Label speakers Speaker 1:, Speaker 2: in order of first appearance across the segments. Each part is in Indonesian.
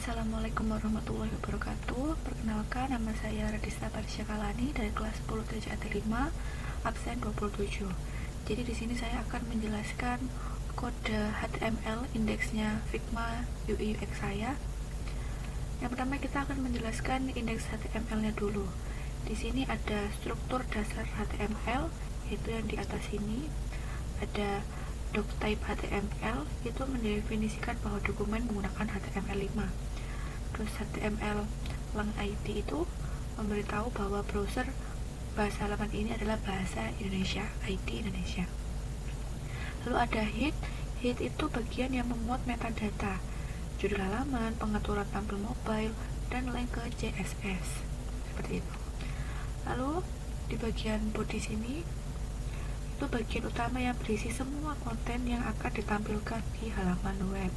Speaker 1: Assalamualaikum warahmatullahi wabarakatuh. Perkenalkan, nama saya Radista Parsyakalani dari kelas 10 TJAT 5, absen 27. Jadi di sini saya akan menjelaskan kode HTML, indeksnya Figma UI UX saya. Yang pertama kita akan menjelaskan indeks HTML-nya dulu. Di sini ada struktur dasar HTML, yaitu yang di atas ini. Ada doctype HTML, itu mendefinisikan bahwa dokumen menggunakan HTML5. Terus HTML lang IT itu memberitahu bahwa browser bahasa halaman ini adalah bahasa Indonesia, IT Indonesia. Lalu ada head itu bagian yang memuat metadata, judul halaman, pengaturan tampil mobile, dan link ke CSS, seperti itu. Lalu di bagian body sini itu bagian utama yang berisi semua konten yang akan ditampilkan di halaman web.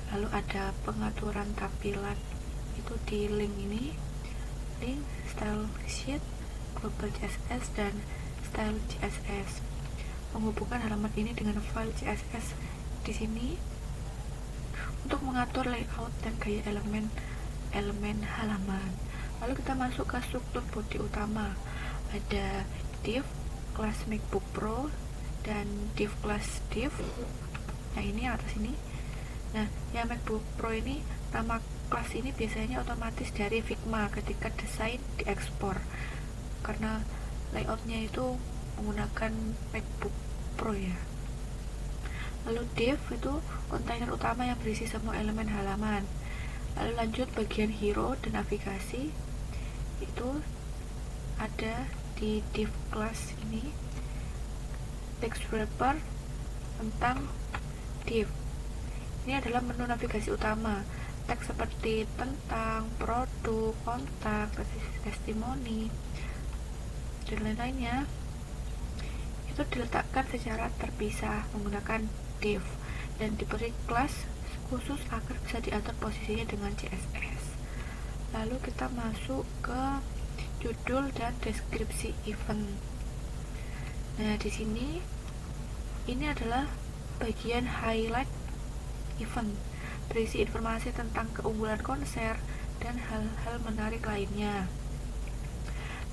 Speaker 1: Lalu ada pengaturan tampilan itu di link ini, link, style sheet, global CSS, dan style CSS. Menghubungkan halaman ini dengan file CSS di sini untuk mengatur layout dan gaya elemen halaman. Lalu kita masuk ke struktur body utama. Ada div kelas MacBook Pro dan div kelas div. Nah, ini yang atas ini. Nah, yang MacBook Pro ini, nama kelas ini biasanya otomatis dari Figma ketika desain diekspor, karena layoutnya itu menggunakan MacBook Pro ya. Lalu div itu kontainer utama yang berisi semua elemen halaman. Lalu lanjut bagian hero dan navigasi, itu ada di div class ini. Text wrapper tentang div ini adalah menu navigasi utama. Teks seperti tentang, produk, kontak, testimoni, dan lain-lainnya itu diletakkan secara terpisah menggunakan div dan diberi kelas khusus agar bisa diatur posisinya dengan CSS. Lalu kita masuk ke judul dan deskripsi event. Nah, di sini ini adalah bagian highlight event, berisi informasi tentang keunggulan konser dan hal-hal menarik lainnya.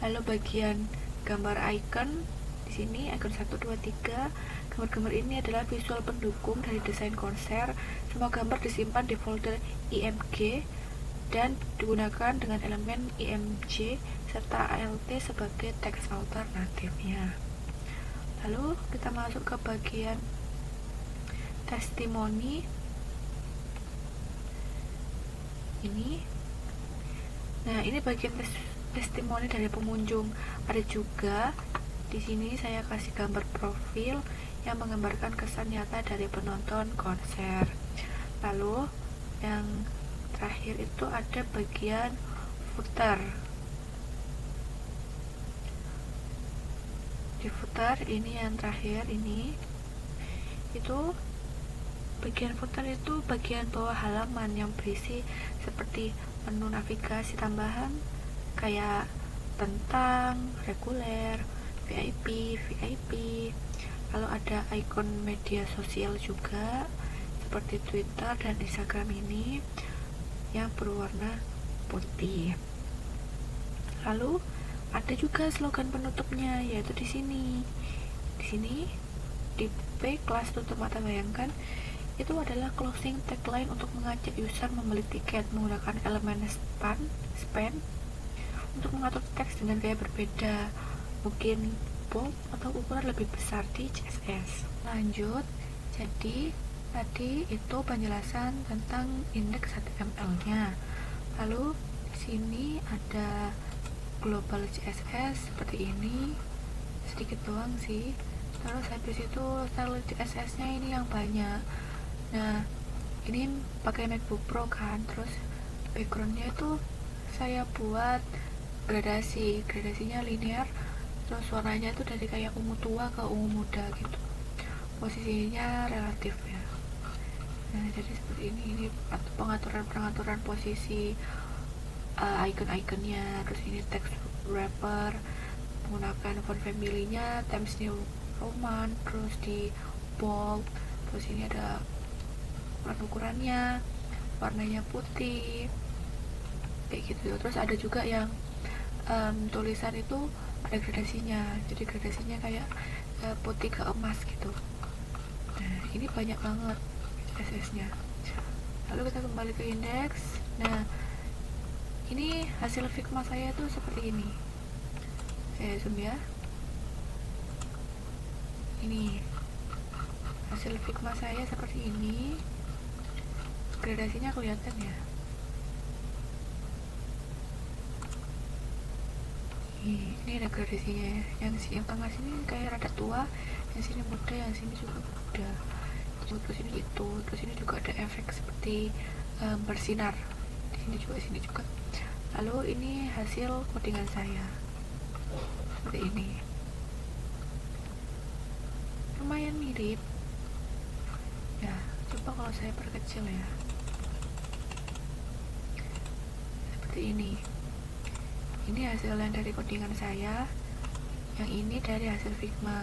Speaker 1: Lalu bagian gambar icon, di sini icon 1, 2, 3. Gambar-gambar ini adalah visual pendukung dari desain konser. Semua gambar disimpan di folder IMG dan digunakan dengan elemen IMG serta ALT sebagai teks alternatifnya. Lalu kita masuk ke bagian testimoni ini. Nah, ini bagian testimoni dari pengunjung. Ada juga di sini saya kasih gambar profil yang menggambarkan kesan nyata dari penonton konser. Lalu yang terakhir itu ada bagian footer. Di footer ini yang terakhir ini, itu bagian footer itu bagian bawah halaman yang berisi seperti menu navigasi tambahan kayak tentang, reguler, VIP. Lalu ada ikon media sosial juga seperti Twitter dan Instagram ini yang berwarna putih. Lalu ada juga slogan penutupnya, yaitu di sini. Di sini di P kelas tutup mata bayangkan itu adalah closing tagline untuk mengajak user membeli tiket menggunakan elemen span untuk mengatur teks dengan gaya berbeda, mungkin bold atau ukuran lebih besar di CSS. Lanjut, jadi tadi itu penjelasan tentang indeks HTML-nya. Lalu di sini ada global CSS seperti ini, sedikit doang sih. Terus habis itu style CSS-nya ini yang banyak. Nah, ini pakai MacBook Pro kan, terus backgroundnya itu saya buat gradasinya linear, terus warnanya itu dari kayak ungu tua ke ungu muda gitu, posisinya relatif ya. Nah, jadi seperti ini pengaturan posisi icon-iconnya. Terus ini text wrapper menggunakan font family-nya Times New Roman, terus di bold, terus ini ada ukurannya, warnanya putih kayak gitu. Terus ada juga yang tulisan itu ada gradasinya, jadi gradasinya kayak putih ke emas gitu. Nah ini banyak banget SS-nya. Lalu kita kembali ke indeks. Nah ini hasil Figma saya tuh seperti ini. Saya zoom ya. Ini hasil Figma saya seperti ini. Gradasinya kelihatan ya. Ini ada gradasinya ya. Yang tengah sini kayak rada tua, yang sini muda, yang sini juga muda. Terus ini itu, terus ini juga ada efek seperti bersinar. Di sini juga. Lalu ini hasil codingan saya seperti ini. Lumayan mirip. Ya, coba kalau saya perkecil ya. Seperti ini. Ini hasil yang dari codingan saya, yang ini dari hasil Figma.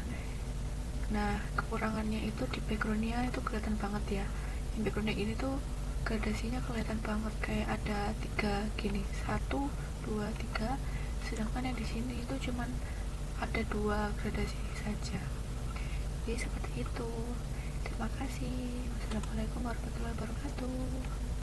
Speaker 1: Nah kekurangannya itu di backgroundnya itu kelihatan banget ya. Yang backgroundnya ini tuh gradasinya kelihatan banget, kayak ada 3 gini, 1, 2, 3. Sedangkan yang di sini itu cuman ada 2 gradasi saja. Jadi seperti itu. Terima kasih. Wassalamualaikum warahmatullahi wabarakatuh.